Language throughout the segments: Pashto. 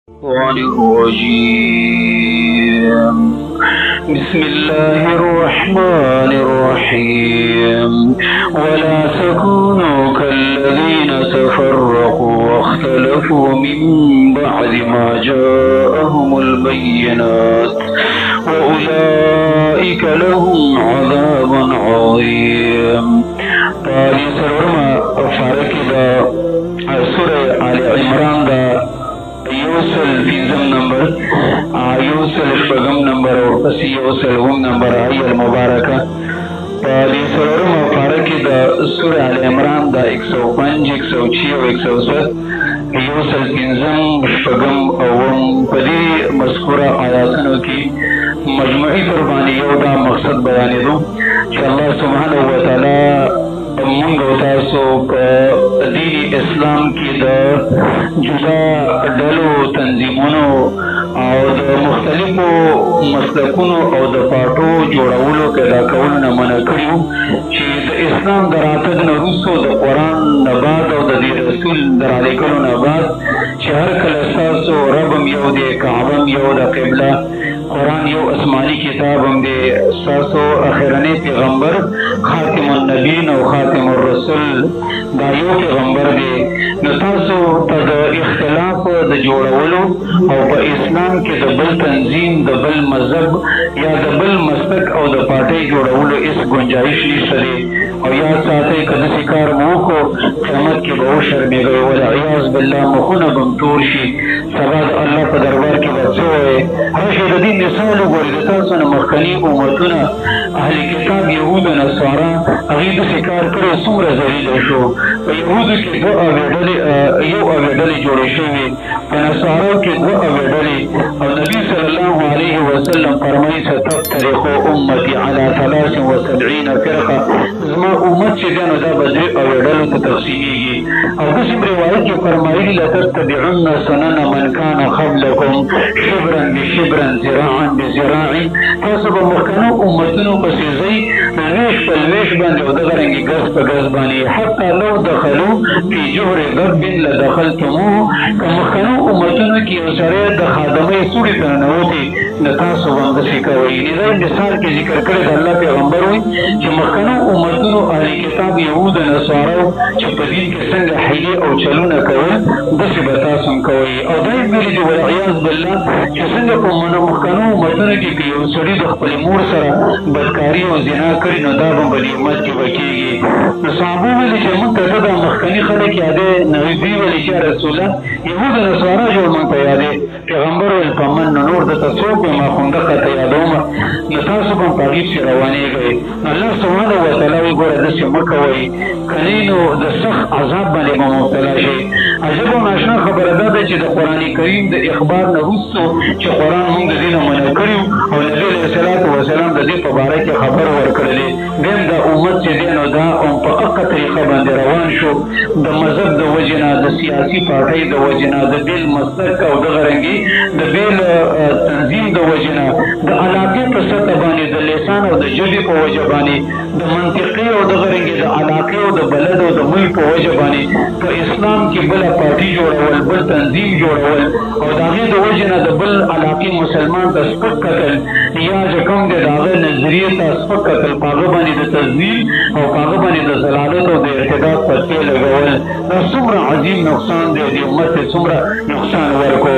الشيطان الرجيم. بسم الله الرحمن الرحيم. ولا تكونوا كالذين تفرقوا واختلفوا من بعد ما جاءهم البينات وأولئك لهم عذاب عظيم. سرورما فاركدا سورة آل عمران دا یوسل فیزم نمبر یوسل شپگم نمبر اور پسی یوسل غم نمبر آئی المبارکہ پالی سرورم فارکی دا سور آل عمران دا 105 106 و 107 یوسل فیزم شپگم اوم پدی مذکورہ آیاتنو کی مجموعی قربانی یو دا مقصد بیانی دو کہ اللہ سبحانہ وتعالی منگ و تاسو پا دین اسلام کی دا جدا ڈلو تنظیمونو او دا مختلفو مسلکونو او دا پارٹو جوڑاولو که دا کولو نمانا کریو چی دا اسلام در آتد نروسو دا قرآن نباد او دا دی رسول در علیکلو نباد چی هر کلستاسو ربم یو دے کعبم یو دا قبلہ قرآن یو اسمانی کتابم دے ساسو اخیرانی پیغمبر خاتم النبین او خاتم الرسول دا یو پیغمبر دے نتاسو تا دا اختلاف دا جوڑولو او پا اسلام کے دا بل تنظیم دا بل مذہب یا دا بل مسلک او دا پارٹی جوڑولو اس گنجائش نیست دے او یاد ساتے کدسی کار موکو قیمت کی بہو شرمی گئے والعیاذ باللہ مخونا بمتورشی سباد اللہ پا دربار کی بچو ہے رشد دین نسالو گوری دتاسونا مخکنی امتونا اہل کتاب یہود و نصارا اغید سکار کرو سمر زلیل شو یہود کی دو اویڈلی جوڑی شوی نصارا کی دو اویڈلی اور نبی صلی اللہ علیہ وسلم فرمائی ستفترق امتی علی 73 فرقہ زما امت چی دیانو دا بدری اویڈلو تتقسیمی گی اور قسم روایت کی فرمائی لتتبعن سنن من کان قبلکم شبرا بشبرا زراعا بزراعی تاسو با مخکنو امتنو پسیزی ویش پلویش باندی و دغرنگی گز پا گز بانی حتی لو دخلو فی جهر ضرب لدخلتمو که مخکنو امتنو کی اسره دخادمی سوڑی تننوتی نتاسو باندسی کوئی نیدر مثال کی ذکر کرد اللہ پیغمبر ہوئی چه مخکنو امتنو اہلی کتاب یهود نصارو چه پدین کے سنگ حیلی او چلونا کوئی دسی بتاسم کوئی او دائی میری جو والعیاذ باللہ چه سنگ پا مخکنو امتنو کی پیو سڑی دخپل مور سرا بدکاری و زنا کری نو دابم بلی امت کی بکیگی نصابو ولی چه من کتا مخکنی خلق یاده نغیبی ولی چه رسولا یهود نصارا جو من پا یاده پیغمبر والپامن نور دتا سوک ما خوندقا تیادوما نتاسو پا پاگیب سی روانی گئی اللہ سبحانه وتعالی گوره دسی مکوئی کنینو دسخ عذاب بلی ممتلا شئی عجب و ناشنا خبر داده چه دا قرآن کریم دا اخبار نروسو چه قرآن مونگ دین منع کریو او نبی علیہ السلام دا دی پا بارک خبر ورکرلی دیم دا امت چه دینو دا ام پا اقا طریقه باندی روان شو دا مذہب دا وجنا دا سیاسی پارٹی دا وجنا دا بیل مسلک او دا غرنگی دا بیل تنظیم دا وجنا دا علاقی پا سطح بانی دا لسان او دا جبی پا وجبانی دا منطقی او دا غرنگی دا علاقی او دا بلد او دا ملک پا وجبانی پا اسلام کی بلا پارٹی جوڑول بل تنظیم جوڑول او دا غیر دا وجنا دا بل علاقی مسلمان تا سپک قتل یا جکم دا غیر نظریه تا سپک قتل پاغبانی دا تزویل او پاغبانی دا زلالت او دا ارتداد پتکی لگول دا سمر عظیم نقصان دے دی امت سمر نقصان ورکو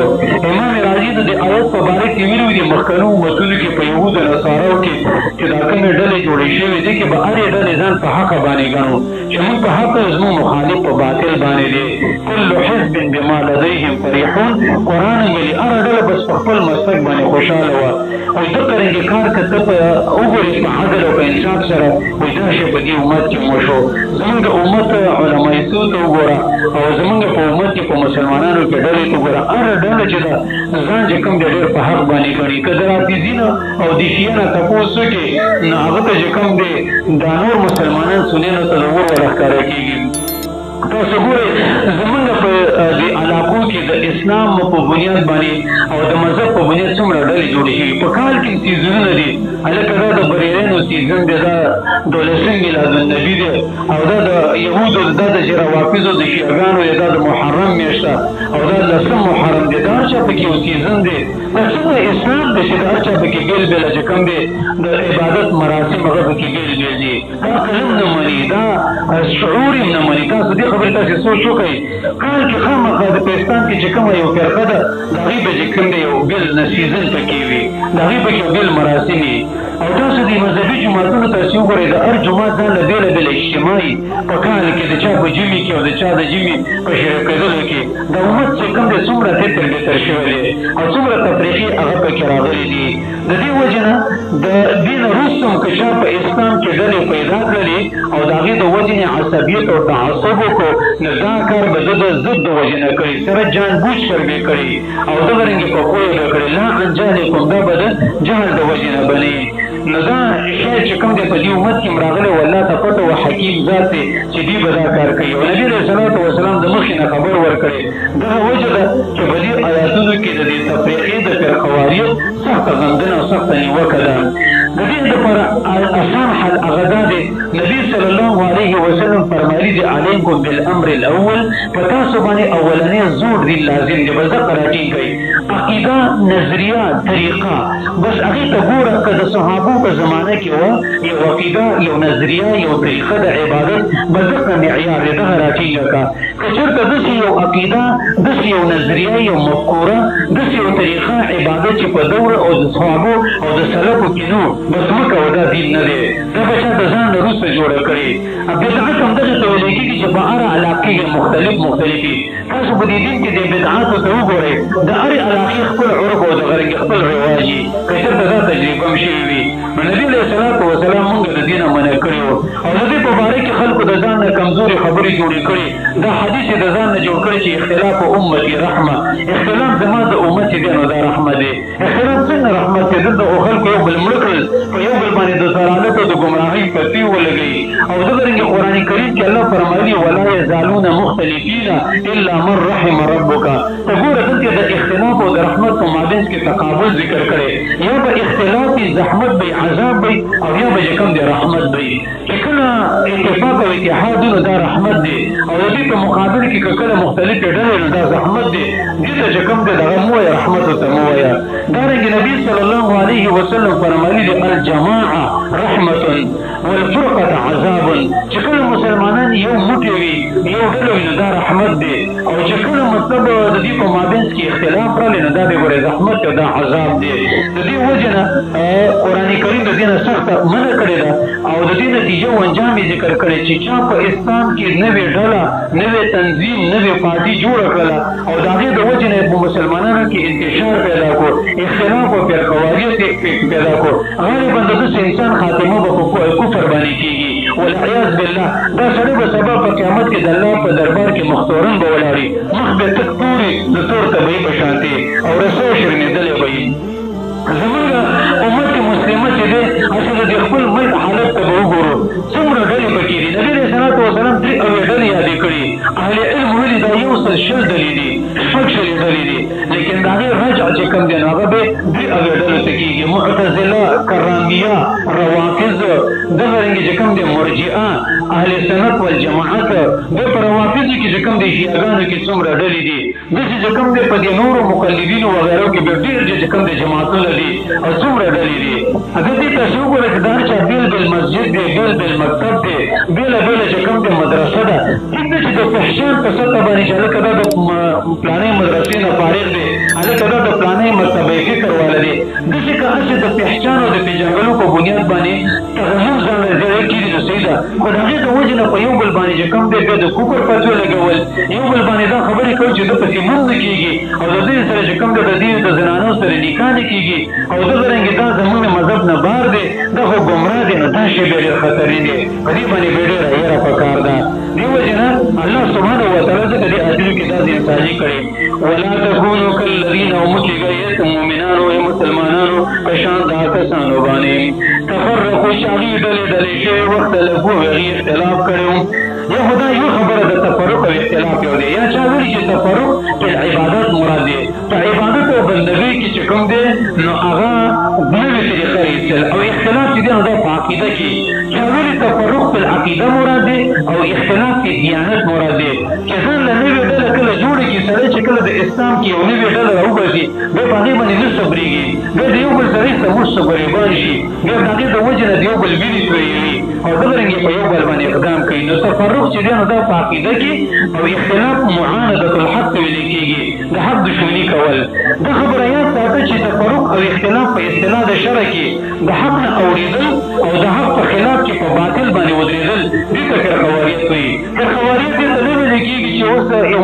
امام راضی دا دی آیت پا بارک تیویلو دی مخکنو امتونو کی پا یهود نصارو کی چی دا کمی ڈلی جوڑی شوی دی که با اری ڈلی زن پا حق بانی گنو چی من پا حق ازمو مخالف پا باطل بانی دی کل حزب بما لدیهم فریحون قرآن ملی ار ڈل بس پا خپل مسلک بانی خوشحال ہوا او دقرنگی کار کتب اوگوری پا عدل و پا انصاف سر ویداش پا دی امت کی موشو زمانگ امت علماء سوت اوگورا او زمانگ پا امت کی پا مسلمانانو کی ڈلی تو گورا ار ڈل چی دا زان جکم دیر پا حق بانی گنی کدرات دی زینا او دی شیانا تپوسو کی ناغت جکم دی دانور مسلمانان سنینو تدور ورخکارا کی گی تاسو ګورئ زمونږ په د علاقو کې د اسلام په بنیاد باندې او د مذهب په بنیاد څومره ډلې جوړې شوي. په کال کې سیزنونه دي، هلکه دا د بریلیانو سیزن دی، دا 12 میلاد النبي دی، او دا د یهودو، دا د روافضو د شیعګانو دی، دا د محرم میاشت او دا 10 محرم دی. دا هر چا پکې یو سیزن دی. دا څنګه اسلام دی چې هر چا پکې بیل بیل چې کوم دی د عبادت مراسم هغه پکې بیل بیل دي. دا قلم نه مني، دا شعور نه مني. تاسو دې خبرې تاسې سوچ وکړئ. کال کې خامخا د پاکستان کې چې کومه یو فرقه ده د هغې به چې کوم دی یو بیل سیزن پکې وي، د هغې پکې یو بیل مراسم وي. او تاسو د مذهبي جوماتونو تاسې وګورئ، د هر جومات ځان له بېله بېله اجتماعي په کال کې د چا په جمعې کې او د چا د جمعې په شریک کېدلو کې د امت چې کوم دی څومره تتر بتر شوی دی او څومره تفریحي هغه پکې راغلي دي. د دې وجې نه د دې نه وروسته هم که چا په اسلام کې ډلې پیدا کړلې او د هغې د وجې نه عصبیت او تعصب وکړو، نو دا کار به د ضد د وجې نه کړي، سره جان بوج سر به کړي او دغه رنګې په پوهې به کړي. لا انجانکم، دا به د جهل د وجې نه بني. نو دا شاید چې کوم دی په دې امت کې راغلی و الله ته پټه و حکیم ذات دی چې دوی به دا کار کوي. او نبي علیه صلات وسلام د مخکې نه خبر ورکړی. دغه وجه ده چې په دې آیاتونو کې د دې تفریقې د فرقواریت سخته غندنه او سخته نیوکه ده. د دې دپاره اسان حل هغه دا دی، نبي صلی الله علیه وسلم فرمایلي دي علیکم بالامر الاول، په تاسو باندې اولنی زور دی لازم دی، بس دغه راټینګئ. عقیده، نظریه، طریقه، بس هغې ته ګوره که د صحابو په زمانه کې وه یو عقیده، یو نظریه، یو طریقه د عبادت، بس دغه معیار دی، دغه راټینګه کړه. که چېرته داسې یو عقیده، داسې یو نظریه، یو مفکوره، داسې یو طریقه عبادت چې په دور او د صحابو او د سلفو کې نو، بس مه کوه، دا دین نه دی، دا به چا د ځان نه وروسته جوړه کړې. بدعت همدغې ته ویلی کېږي چې په هره علاقې کې مختلفې. تاسو په دې دین کې د بدعاتو ته وګورئ، د هرې علاقې خپل عرف او دغه رنګې خپل رواج وي، که چېرته دا تجربه هم شوي وي. نو نبي علیه صلات وسلام مونږ د دې نه منع کړي وو او د دې په باره کې خلکو د ځان نه کمزورې خبرې جوړې کړي. دا حدیث یې د ځان نه جوړ کړی چې اختلاف امتي رحمه، اختلاف زما د امت چې دی نو دا رحمت دی. اختلاف څنګه رحمت دی؟ دلته خو خلکو یو بل مړه کړل، په یو بل باندې د ضلالت او د ګمراهۍ پتې ولګوي. او دغه رنګې قرآن کریم کې الله فرمایلي ولا یزالون مختلفین الا من رحم ربک. ته ګوره دلته د اختلاف او د رحمت په مابینځ کې تقابل ذکر کړی. یا به اختلاف وي، زحمت وي، عذاب وي، او یا به چې کوم دی رحمت وي. چې کله اتفاق او اتحاد نو دا رحمت دی، او د دې په مقابل کې که کله مختلفې ډلې نو دا زحمت دی. دې ته چې کوم دی دغه مه وایه، رحمت ورته مه وایه. دارنګې نبي صلی الله علیه وسلم فرمایلي دي الجماعه رحمة والفرقة عذاب. چې کله مسلمانان یو موټی وي، یو ډله وي، نو دا رحمت دی. او چې کله مطلب د دې په مابینځ کې اختلاف راغلی نو دا د ګورې زحمت او دا عذاب دی. د دې وجې نه قرآن کریم د دې نه سخته منع کړې ده او د دې نتیجه او انجام یې ذکر کړی چې چا په اسلام کې نوې ډله، نوې تنظیم، نوې پارټي جوړه کړله او د هغې د وجې نه په مسلمانانو کې انتشار پیدا کړو، اختلاف او فرقواریت پیدا کړو. غالبا د داسې انسان خاتمه به په کفر باندې کېږي والعیاذ بالله. دا سړی به سبا په قیامت کې د الله په دربار کې مختورن به ولاړي، مخ به تک تورې د تور طبعي په شانتې او رسو شرمېدلی به وي. زمونږ امت مسلمه چې دی هسې د خپل ملک حالت ته به وګورو، څومره ډلې پکې دي. نبي علیه صلات وسلام 3 اویا ډلې یادې کړي. اهل علم ویلي دا 100 ډلې دي، 6 ډلې دي، لیکن د هغې رجع چې کوم دی نو هغه به 3 اویا ډلو ته کېږي. معتزله، کرامیه، روافض، دغه رنګې چې کوم دی مرجئه، اهل سنت والجماعت. د په روافضو کې چې کوم دی شیعګانو کې څومره ډلې دي، داسې چې کوم دی په دې نورو مقلدینو وغیرو کې به ډېر چې کوم دی جماعتونه دي او څومره ډلې دي. اګر دې تاسو وګورئ چې دا هر چا بېل بېل مسجد دی، بېل بېل مکتب دی، بېله بېله چې کوم دی مدرسه ده. ټیک ده چې د فحشان په سطح باندې چې هلکه دا د پلانې مدرسې نه فارغ دی، هلکه دا د پلانې مکتبه فکر والا دی. داسې که هسې د پحچان او د پېژنګلو په بنیاد باندې تغیر ځان ځای کېږي نو صحیح ده، خو د هغې د وجې نه په یو بل باندې چې کوم دی بیا د کفر فتوې لګول، یو بل باندې دا خبرې کوي چې ده پسې مونځ نه کېږي او د دې سره چې کوم دی د دې د زنانو سره نکاح نه کېږي او دغه رنګې دا زمونږ مذهب نه بار دی، دا خو ګمراه دی. نو دا شی بیا ډېر خطري دی، په دې باندې بیا ډېره یېره پکار ده. دې وجې نه الله سبحانه وتعالی ځکه دې آیتونو کې داسې انساني کړی ولا تکونو کالذین او مه کېږئ مؤمنانو ای مسلمانانو په شان دا کسانو باندې تفرقو چې هغوی ډلې ډلې شوې واختلفو هغوی اختلاف کړی و. یا خو دا یو خبره د تفرق او اختلاف یو دی، یا چا ویلي چې بندګۍ کې چې کوم دی نو هغه نوې طریقه ایستل او اختلاف چې دی نو دا په عقیده کې چې ولې تفرق په العقیده مراد دی او اختلاف په دیانت مراد دی چې ځان له نوې ډله کله جوړه کړي سړی چې کله د اسلام کې یو نوې ډله راوباسي بیا په هغې باندې نه صبرېږي بیا د یو بل سړی سموس غریبان شي بیا د هغې د وجې نه د یو بل وینې تویوي او دغه رنګ په یو بل باندې اقدام کوي نو تفرق چې دی نو دا په عقیده کې او اختلاف معاندة الحق ویل کېږي د حق دشمني کول دا خبره یاد ساته چې تفرق او اختلاف په اصطلاح د شرع کې د حق نه اورېدل او د حق په خلاف کې په باطل باندې ودرېدل دې ته فرقواریت وایي فرقواریت دې ته نه ویل کېږي چې اوس یو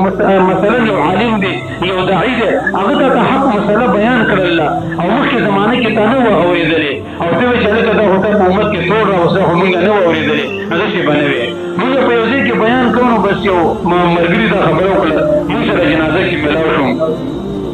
مثلا یو عالم دی یو داعي دی هغه ته د حق مسله بیان کړله او مخکې زمانه کې تا نه وه اورېدلې او ته وایې چې هلکه دا خو ته په امت کې ټول راوسه خو مونږ نه وه اورېدلې نو داسې به نه وې مونږ په یو ځای کې بیان کوو نو بس یو ملګري دا خبره وکړه مونږ سره جنازه کې ملاو شوم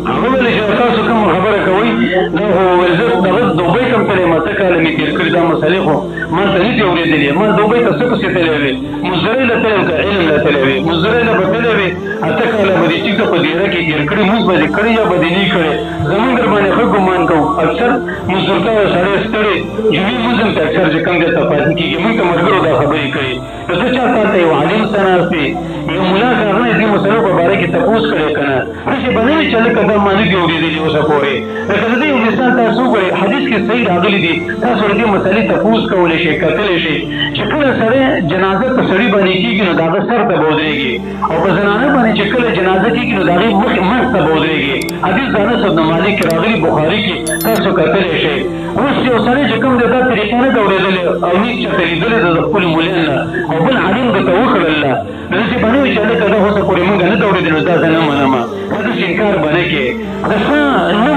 هغه ویلې چې تاسو کومه خبره کوئ دا خو زه دغه دوبۍ ته هم تللی یم اته کاله مې تېر کړي دا مسلې خو ما ته نه دي اورېدلې ما دوبۍ ته څه پسې تللی وې مزدرۍ له تللی یم که علم له تللی وې مزدرۍ له به تللی وې اته کاله به دې ټیک ته په دیره کې تېر کړي مونځ به دې کړی یا به دې نه کړی زمونږ در باندې ښه ګمان کوو اکثر مزدور کوه سړی ستړی جمعې مونځ هم ته اکثر چې کوم دی ته پاتې کېږي مونږ ته ملګرو دا خبرې کوي نو ته چا تا ته یو عالم ته ناست دی یو ملا هغه نه دې مسلو په باره کې تپوس کړی که نه هسې به نه وي چې هلکه دا ما نه دي اورېدلي اوسه پورې لکه د دې یو مثال تاسو وګورئ حدیث کې صحیح راغلي دي تاسو له دې مسلې تپوس کولی شئ کتلی شئ چې کله سړی جنازه په سړي باندې کېږي نو د هغه سر ته به ودرېږي او په زنانه باندې چې کله جنازه کېږي نو د هغې منځ ته به ودرېږي حدیث د انس بن مالک کې راغلي بخاري کې تاسو کتلی شئ اوس یو سړی چې کوم دی دا طریقه نه ده اورېدلې او هېڅ چاته لیدلې ده د خپلو مولین نه او بل عالم درته وکړله نو داسې به نه وي چې هلکه دا اوسه پورې مونږ نه ده اورېدلې نو دا زه نه منمه دا داسې انکار به نه کې د ښه نه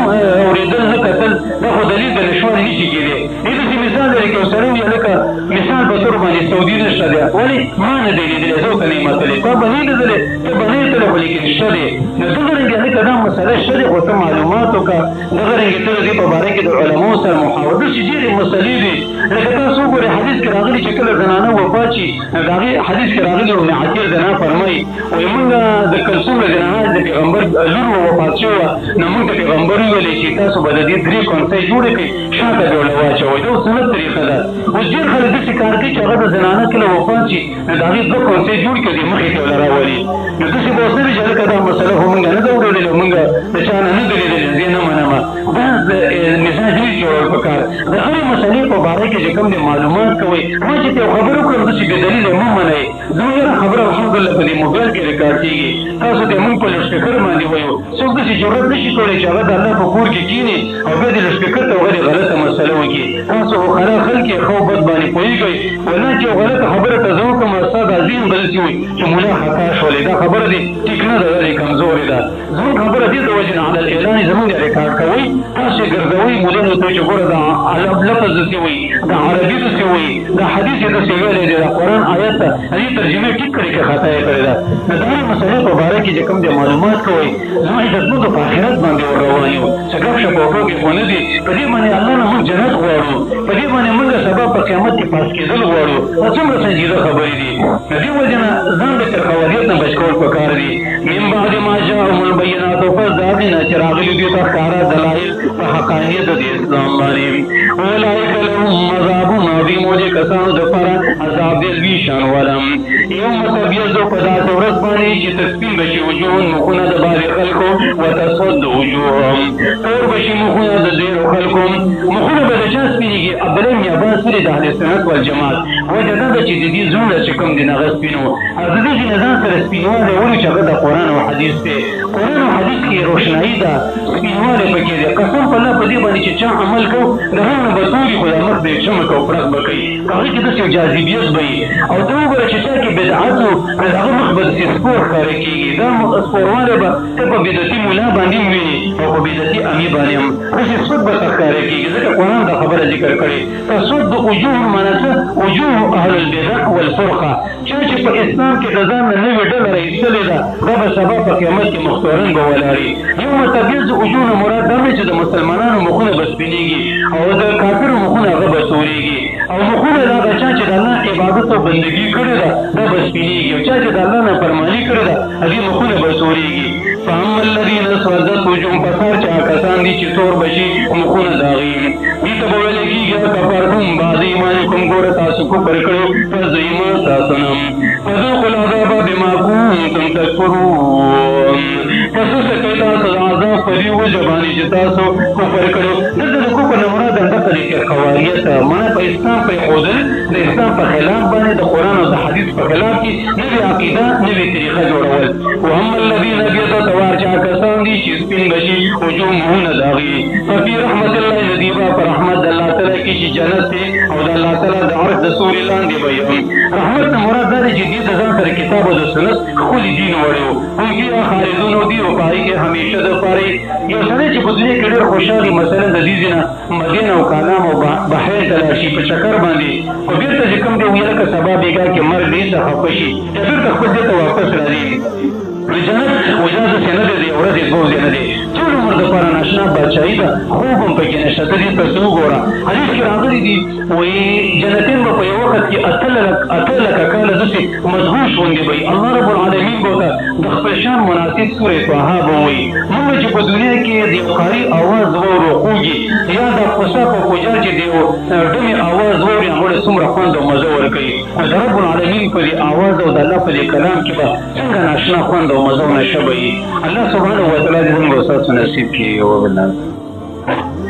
اورېدل نه کتل دا خو دلیل د نشواري نه شي کېدی دې داسې مثال دی لکه یو سړی وي هلکه مثال په طور باندې سعودي نشته دی ولې ما نه دی لیدلی زه ورته نه یم تللی تا به نه یې لیدلی ته به نه یې تللی خو لیکن شته دی نو دغه رنګې هلکه دا مسله شته دی خو ته معلومات وکړه دغه رنګې ته د دې په باره کې د علماو سره محاورت داسې ډېرې مسلې دي لکه تاسو وګورئ حدیث کې راغلي چې کله زنانه وفات شي نو د هغې حدیث کې راغلي ابن عتیق د نه فرمایي وایي مونږ د کلثوم له زنانه د پیغمبر لور وفات شوې وه نو مونږ ته پیغمبر وویلې چې تاسو به د دې درې کونسۍ جوړې کړئ شاته ډوله واچوئ دا اوس سنت طریقه ده اوس ډېر خلک داسې کار کوي چې هغه د زنانه کله وفات شي نو د هغې دوه کونسۍ جوړ کړي د مخې ته له راولي نو داسې به اوس نه وي چې هلکه دا مسله خو مونږ نه ده اورېدلې او مونږ د چا نه نه ده لیدلې زه نه منمه دا د مزاج نه جوړول پکار د هرې مسلې په باره کې چې کوم دی معلومات کوئ ما چې ته یو خبره وکړم داسې بې دلیله مه منئ زموږ یاره خبره الحمدلله په دې موبایل کې ریکارډ کېږي تاسو ته مونږ په لوډسپیکر باندې وایو څوک داسې جرأت نه شي کولی چې هغه د الله په کور کې کښېني او بیا د لوډسپیکر ته هغه غلطه مسله وکړي تاسو خو خرا خلک یې ښه او بد باندې پوهېږئ والله چې یو غلطه خبره ته زه وکړم ستا دا ذهن به داسې وایي چې ملا خطا شولې دا خبره دې ټیک نه ده دا دې کمزورې ده زموږ خبره دې د وجې نه علی الاعلان زموږ ریکارډ کوئ تاسو یې ګرځوئ مولانو ته چې ګوره دا لفظ داسې وایي دا عربي داسې وایي دا حدیث یې داسې ویلی دی دا قرآن آیت ته هغې ترجمه ټیک کړې که خطا یې کړې ده نو د هرې مسلې په باره کې چې کوم دی معلومات کوئ زما عزتمندو په آخرت باندې ور روان یو څه ګپ شپ او ټوکې خو نه دي په دې باندې الله نه موږ جنت غواړو په دې باندې موږ سبا په قیامت کې پاس کېدل غواړو دا څومره سنجیده خبرې دي د دې وجې نه ځان د ترخواریت نه بچ کول پکار دي من بعد ما جاءهم البینات پس د هغې نه چې راغلي دوی ته ښکاره دلایل په حقانیت د اسلام باندې اولئک لهم عذاب عظیم و دې کسانو دپاره عذاب دی لوی شان والا یوم تبیض په داسې ورځ باندې چې تسپین به شي وجوه مخونه د بعضې خلکو وتسود وجوههم تور به شي مخونه د ډېرو خلکو مخونه به د چا سپینېږي عبدالله بن عباس ویلي د اهل سنت والجماعت وجه دا ده چې د دې زړونه چې کوم دي هغه سپین وو او د دغې نه ځان سره سپینوالی ولو چې هغه د قرآن او حدیث دی قرآن او حدیث کې روښنایي ده سپینوالی پکې دی قسم په الله په دې باندې چې چا عمل کو د هغه نه به توري خو د مخ د چمک او پړق به کوي هغې کې داسې یو جاذبیت به وي او ته وګوره چې چا کې بدعت و نو د هغه مخ به داسې سپور ښکاره کېږي دا سپوروالی به ته په بدعتي ملا باندې هم وینې او په بدعتي امي باندې هم داسې سود به ته ښکاره کېږي ځکه قرآن دا خبره ذکر کړې تسود وجوه معنا څه وجوه اهل البدع والفرقه چا چې په اسلام کې د ځان نه نوې ډله راایستلې ده دا به سبا په قیامت کې مختورن به ولاړي یوم تبیض وجوه نه مراد دا دی چې د مسلمانانو مخونه به سپینېږي او د کافرو مخونه هغه به تورېږي او مخونه دا د چا چې د الله عبادت او بندګي کړې ده دا به سپینېږي او چا چې د الله نافرماني کړې ده هغې مخونه به تورېږي فاما الذين اسودت وجوههم پسار چا کسان دي چې تور بشي مخونه داغي دي ته ویل کېږي کفرتم بعد ایمانکم ګوره تاسو کفر کړو پس ایمان تاسو نه فذوقوا العذاب بما كنتم تكفرون پس څه تاسو عذاب په دې وجه باندې چې تاسو کفر کړو دغه د کفر نه مراد د طریقې خواریت معنی په اسلام په خوذل د اسلام په خلاف باندې د قران او د حدیث په خلاف کې نوې عقیده نوې طریقه جوړول او هم الذين بيضت توارجا کسان دي چې سپین بشي وجوههم داغي ففي رحمت الله نذيبا پر رحمت الله تعالی کې چې جنت او د الله تعالی د عرش د سوري لاندې به رحمت مراد د دې د ځان سره کتاب او سنت خو دین وړو هم کې خالدون دي او پای کې همیشه د پاره یو سره چې په دې کې ډېر خوشاله مثلا د دې نه مدینه او کلام او بحرین تلاشي په چکر باندې او بیرته چې کوم دی ویل که سبب بیګا کې مرګ دې څخه خوشي بیرته خپل دې ته واپس راځي جنت وجاز سند دی ورځ دوه نه دی ټول عمر د پر ناشنا بچای دا خوب هم پکې نشته دې په څو ګوره حدیث کې راغلي دي وې جنتین په یو وخت کې اتل کاله دسي مدهوش وندي وي الله رب العالمین بوته د خپل شان مناسب سورې طه بوي موږ چې په دنیا کې د قاری आवाज ورو خوږي یا د قصه په کوجر چې دی دمه आवाज ورو هغه څومره خوند او مزه ورکړي رب العالمین په आवाज او د الله په کلام کې به څنګه ناشنا خوند او مزه نشبي الله سبحانه وتعالى دې موږ سره نصیب کړي او بالله